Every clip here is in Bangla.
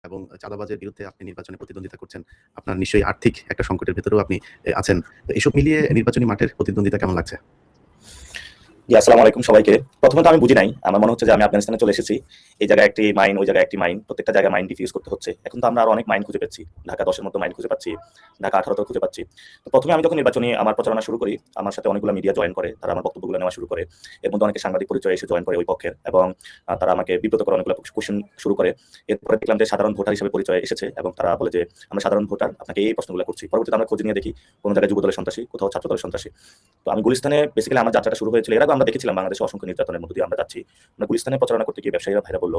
এবং চাঁদাবাজের বিরুদ্ধে আপনি নির্বাচনে প্রতিদ্বন্দ্বিতা করছেন। আপনার নিশ্চয়ই আর্থিক একটা সংকটের ভেতরেও আপনি আছেন। তো এসব মিলিয়ে নির্বাচনী মাঠের প্রতিদ্বন্দ্বিতা কেমন লাগছে? জি, আসসালামু আলাইকুম সবাইকে। প্রথমত আমি বুঝি নাই। আমার মনে হচ্ছে যে আমি আফগানিস্তানে চলে এসেছি। এই জায়গায় একটি মাইন, ওই জায়গায় একটি মাইন। প্রত্যেকটা জায়গায় মাইন ডিফিউজ করতে হচ্ছে। এখন তো আমরা আরো অনেক মাইন খুঁজে পাচ্ছি। ঢাকা ১০ এর মতো মাইন খুঁজে পাচ্ছি। ঢাকা ১৮ তেও খুঁজে পাচ্ছি। তো ১ম এ আমি যখন নির্বাচনী আমার প্রচারণা শুরু করি, আমার সাথে অনেকগুলো মিডিয়া জয়েন করে। তারা আমার বক্তব্যগুলো নেওয়া শুরু করে। এর মধ্যে অনেকে সাংবাদিক পরিচয়ে এসে জয়েন করে ওই পক্ষের এবং তারা আমাকে বিব্রত করে অনেকগুলো কোয়েশ্চেন শুরু করে। এরপরে দেখলাম যে সাধারণ ভোটার হিসেবে পরিচয় এসেছে এবং তারা বলে যে, "আমরা সাধারণ ভোটার, আপনাকে এই প্রশ্নগুলো করছি।" পরবর্তীতে আমরা খোঁজ নিয়ে দেখি কোন জায়গায় যুবদলের সন্ত্রাসী, কোথাও ছাত্রদলের সন্ত্রাসী। তো আমি গুলিস্তানে বেসিক্যালি আমার যাত্রাটা শুরু হয়েছিল। এর আগেও আমরা দেখেছিলাম বাংলাদেশে অসংখ্য নির্যাতনের মধ্য দিয়ে আমরা যাচ্ছি। আমরা গুলিস্তানে প্রচারণা করতে গিয়ে ব্যবসায়ীরা ভাইরা বলল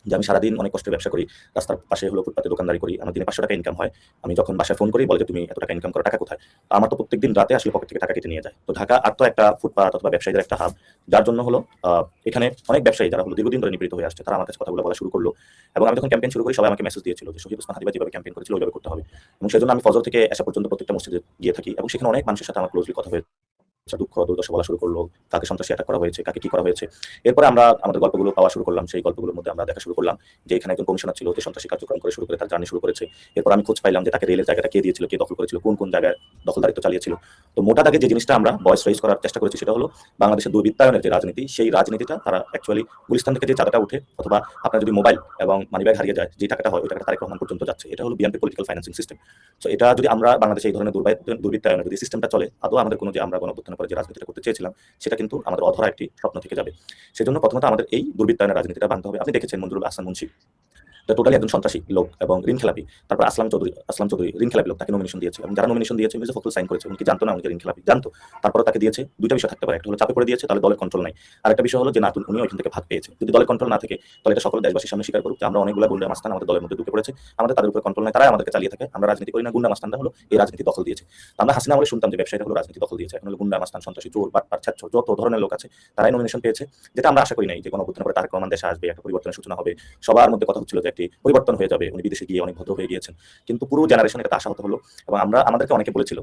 যে, "আমি সারাদিন অনেক কষ্টে ব্যবসা করি। রাস্তার পাশে হলো ফুটপাতে দোকানদারি করি। আমার দিনে ৳৫০০ ইনকাম হয়। আমি যখন বাসায় ফোন করি বলে যে, 'তুমি এত টাকা ইনকাম করো, টাকা কোথায়?' তো আমার তো প্রত্যেকদিন রাতে আসলে পকেট থেকে টাকা কেটে নিয়ে যায়।" তো ঢাকা আর তো একটা ফুটপাত অথবা ব্যবসায়ীদের একটা হাব। যার জন্য হলো এখানে অনেক ব্যবসায়ী যারা হলো দীর্ঘদিন ধরে নিপীড়িত হয়ে আসছে, তারা আমার কাছে কথাগুলো বলা শুরু করলো। এবং আমি যখন ক্যাম্পেইন শুরু করি সবাই আমাকে মেসেজ দিয়েছিল যে, "শহীদ ওসমান হাদি ভাই যেভাবে ক্যাম্পেইন করেছিল ওইভাবে করতে হবে।" এবং সেজন্য আমি ফজর থেকে এশা পর্যন্ত প্রত্যেকটা মসজিদে গিয়ে থাকি এবং সেখানে অনেক মানুষের সাথে আমার ক্লোজলি কথা হয়েছে। দুঃখ দুর্দশা বলা শুরু করলো, কাকে সন্ত্রাসী অ্যাটাক করা হয়েছে, কাকে কি করা হয়েছে। এরপরে আমরা আমাদের গল্পগুলো পাওয়া শুরু করলাম। সেই গল্পগুলোর মধ্যে আমরা দেখা শুরু করলাম যে এখানে একজন কমিশনার ছিল যে সন্ত্রাসী কার্যক্রম করে শুরু করে তার জার্নি শুরু করেছে। এরপর আমি খোঁজ পাইলাম যে তাকে রেলের জায়গাটা কে দিয়েছিল, কে দখল করেছিল, কোন জায়গায় দখলদারিত্ব চালিয়েছিল। তো মোটা দাগে যে জিনিসটা আমরা ভয়েস রেইজ করার চেষ্টা করেছি সেটা হলো বাংলাদেশের দুর্বৃত্তায়নের যে রাজনীতি, সেই রাজনীতিটা তারা অ্যাকচুয়ালি গুলিস্তান থেকে যে চাঁদাটা উঠে অথবা আপনার যদি মোবাইল এবং মানিব্যাগ হারিয়ে যায়, যে টাকাটা হয় ওই টাকাটা তারেক রহমান পর্যন্ত যাচ্ছে। এটা হলো BNP political financing system. So এটা যদি আমরা বাংলাদেশে এই ধরনের দুর্বৃত্তায়নের যদি সিস্টেমটা চলে, আদৌ আমাদের কোনো যে আমরা গণঅভ্যুত্থানের পরে যে রাজনীতিটা করতে চেয়েছিলাম সেটা কিন্তু আমাদের অধরা একটি স্বপ্ন থেকে যাবে। সেজন্য প্রথমত আমাদের এই দুর্বৃত্তায়নের রাজনীতিটা ভাঙতে হবে। আপনি দেখেছেন মঞ্জুরুল আহসান মুন্সী টোটালি একজন সন্ত্রাসী লোক এবং ঋণ খেলাপি। তারপর আসলাম চৌধুরী ঋণ খেলাপি লোক, তাকে নমিনেশন দিয়েছে এবং যারা নমিনেশন দিয়েছে মির্জা ফখরুল সাইন করেছে। উনি কি জানতো না উনি যে ঋণ খেলাপি? জানতো। তারপরে তাকে দিয়েছে। দুইটা বিষয় থাকতে পারে। একটা হলো চাপে পড়ে দিয়েছে, তাহলে দলের কন্ট্রোল নাই। আরেকটা বিষয় হলো যে না, উনি ওইখান থেকে ভাগ পেয়েছে। যদি দলের কন্ট্রোল না থাকে তাহলে এটা সকল দেশবাসীর সামনে স্বীকার করুক যে আমরা অনেকগুলা গুন্ডা মাস্তান আমাদের দলের মধ্যে ঢুকে পড়েছে। আমাদের তাদের উপরে কন্ট্রোল নাই, তারাই আমাদেরকে চালিয়ে থাকে। আমরা রাজনীতি করি না, গুন্ডা মাস্তানরা হলো এই রাজনীতি দখল দিয়েছে। তো আমরা হাসিনা আমলে শুনতাম যে ব্যবসায়ীরা হলো রাজনীতি দখল দিয়েছে। এখন হলো গুন্ডা মাস্তান, সন্ত্রাসী, চোর, বাটপার, ছাচ্চর যত ধরনের লোক আছে তারাই নমিনেশন পেয়েছে। যেটা আমরা আশা করি নাই যে গণঅভ্যুত্থানের পরে তারেক রহমান দেশে আসবে, একটা পরিবর্তনের সূচনা হবে। সবার মধ্যে কথা হচ্ছিল যে একটি পরিবর্তন হয়ে যাবে। উনি বিদেশে গিয়ে অনেক ভদ্র হয়ে গিয়েছেন। কিন্তু পুরো জেনারেশন এটা আশাহত হলো এবং আমাদেরকে অনেকে বলেছিল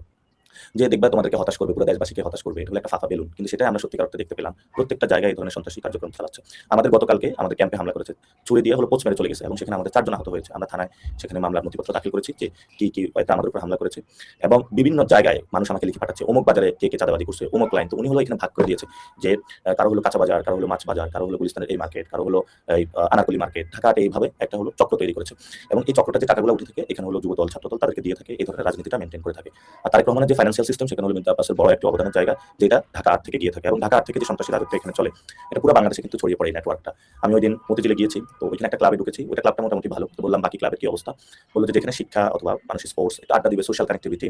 যে দেখবা তোমাদেরকে হতাশ করবে, পুরো দেশবাসীকে হতাশ করবে। এটা হলো একটা ফাঁকা বেলুন। কিন্তু সেটাই আমরা সত্যিকার অর্থে দেখতে পেলাম। প্রত্যেকটা জায়গায় এই ধরনের সন্ত্রাসী কার্যক্রম চালাচ্ছে। আমাদের গতকালকে আমাদের ক্যাম্পে হামলা করেছে। ছুরি দিয়ে হলো পোঁচ মেরে চলে গেছে এবং সেখানে আমাদের ৪ জন আহত হয়েছে। আমরা থানায় সেখানে মামলার নথিপত্র দাখিল করেছি যে কি হয়তো আমাদের উপর হামলা করেছে এবং বিভিন্ন জায়গায় মানুষ আমাকে লিখে পাঠাচ্ছে অমুক বাজারে কে চাঁদাবাজি করছে, অমুক লাইন। তো উনি হলো এখানে ভাগ করে দিয়েছে যে কারো হলো কাঁচা বাজার, কারো হলো মাছ বাজার, কারো হলো গুলিস্তানের এই মার্কেট, কারো হলো এই আনারকলি মার্কেট। ঢাকাতে এইভাবে একটা হলো চক্র তৈরি করেছে এবং এই চক্রটা যে টাকাগুলো উঠে থাকে এখানে হলো যুবদল, ছাত্রদল তাদেরকে দিয়ে থাকে। এই ধরনের রাজনীতিটা মেইনটেইন করে থাকে। আর তারেক রহমানের যে ফাইন্যান্সিয়াল সিস্টেম সেখানে হলো মির্জা আব্বাসের বড় একটি অবদানের জায়গা, যেটা ঢাকা আর্ট থেকে গিয়ে থাকে এবং ঢাকা আর্ট থেকে যে সন্ত্রাসী রাজত্ব এখানে চলে এটা পুরো বাংলাদেশে কিন্তু ছড়িয়ে পড়ে এই নেটওয়ার্কটা। আমি ওইদিন মতিঝিলে গিয়েছি, তো ওইখানে একটা ক্লাবে ঢুকেছি। ওইটা ক্লাবটা মোটামুটি ভালো। তো বললাম বাকি ক্লাবের কি অবস্থা? বলল যে যেখানে শিক্ষা অথবা মানুষ স্পোর্টস একটু আড্ডা দিবে, সোশ্যাল কানেক্টিভিটি,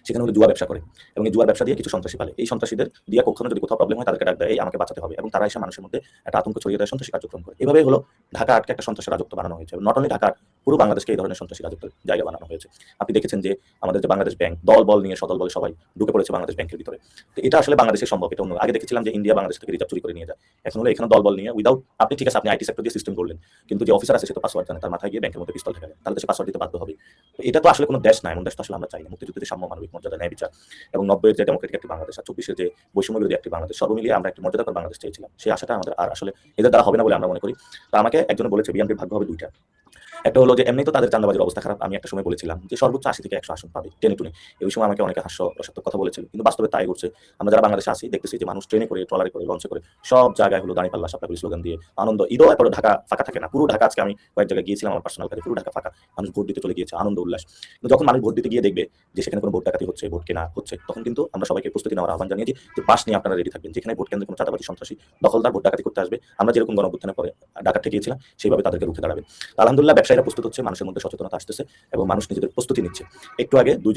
সেখানে হলো জুয়া ব্যবসা করে এবং এই জুয়ার ব্যবসা দিয়ে কিছু সন্ত্রাসী পালে। এই সন্ত্রাসীদের দিয়ে কখনো যদি কোথাও প্রবলেম হয় তাদেরকে ডাক দেয়, এই আমাকে বাঁচাতে হবে এবং তারা এসে মানুষের মধ্যে একটা আতঙ্ক ছড়িয়ে দেয়, সন্ত্রাসী কার্যক্রম করে। এভাবেই হলো ঢাকা আটকে একটা সন্ত্রাসী রাজত্ব বানানো হয়েছে। নট অনলি ঢাকা, পুরো বাংলাদেশকে এই ধরনের সন্ত্রাসী রাজত্বের জায়গা বানানো হয়েছে। আপনি দেখেছেন যে আমাদের যে বাংলাদেশ ব্যাংক দল বল নিয়ে সদল বলে সবাই ঢুকে পড়েছে বাংলাদেশ ব্যাংকের ভিতরে। তো এটা আসলে বাংলাদেশে সম্ভব, এটা অন্য। আগে দেখেছিলাম যে ইন্ডিয়া বাংলাদেশ থেকে রিজার্ভ চুরি করে নিয়ে যায়। এখন হলো এখানে দল বল নিয়ে উইদাউট, আপনি ঠিক আছে আপনি আইটি সেক্টর দিয়ে সিস্টেম করলেন, কিন্তু যে অফিসার আছে সে তো পাসওয়ার্ড জানে, তার মাথায় গিয়ে ব্যাংকের মধ্যে পিস্তল ঠেকালেন, তাহলে তো সে পাসওয়ার্ড দিতে বাধ্য হবে। তো এটা তো আসলে কোনো দেশ না, এমন দেশ তো আসলে আমরা চাই না। মুক্তিযুদ্ধের সাম্য, মানবিক মর্যাদা, ন্যায় বিচার এবং ৯০ এর যে ডেমোক্রেটিক একটি বাংলাদেশ আর ২৪ এর যে বৈষম্য বিরোধী একটি বাংলাদেশ, সব মিলিয়ে আমরা একটি মর্যাদাকর বাংলাদেশ চেয়েছিলাম। সেই আশাটা আমাদের আর আসলে এদের দ্বারা হবে না বলে আমরা মনে করি। তো আমাকে একজন বলেছে বিএনপির ভাগ্য হবে ২ টা। একটা হলো যে এমনি তো তাদের চাঁদাবাজির অবস্থা খারাপ। আমি একটা সময় বলেছিলাম যে সর্বোচ্চ ৮০ থেকে ১০০ আসন পাবে টেনে টুনে। এই সময় আমাকে অনেকে হাস্যরসাত্মক কথা বলেছিল। কিন্তু বাস্তবে তাই ঘটছে। আমরা যারা বাংলাদেশে আছি দেখতেছি যে মানুষ ট্রেনে করে, ট্রলারে করে, লঞ্চে করে সব জায়গায় হলো দাঁড়িপাল্লা সাপলাগুলি স্লোগান দিয়ে আনন্দ। ঈদও এরপরে ঢাকা ফাঁকা থাকে না। পুরো ঢাকা আজকে আমি কয়েক জায়গায় গিয়েছিলাম আমার পার্সোনাল কাজে, পুরো ঢাকা ফাঁকা। মানুষ ভোট দিতে চলে গিয়েছে, আনন্দ উল্লাস। কিন্তু যখন মানুষ ভোট দিতে গিয়ে দেখবে যে সেখানে কোনো ভোট ডাকাতি হচ্ছে, ভোট কেনা হচ্ছে, তখন কিন্তু আমরা সবাইকে প্রস্তুতি নেওয়ার আহ্বান জানিয়েছি যে পাস নিয়ে আপনারা রেডি থাকবেন। যেখানে ভোট কেন্দ্রে কোনো চাঁদাবাজি, সন্ত্রাসী, দখলদার ভোট ডাকাতি করতে আসবে, আমরা যেরকম গণঅভ্যুত্থানের পরে ডাকাত ঠেকিয়েছিলাম সেইভাবে তাদেরকে রুখে দাঁড়াবেন। আলহামদুলিল্লাহ ব্যবসায়ীরা প্রস্তুত হচ্ছে, মানুষের মধ্যে সচেতনতা আসতেছে এবং মানুষ নিজেদের প্রস্তুতি নিচ্ছে। একটু আগে ২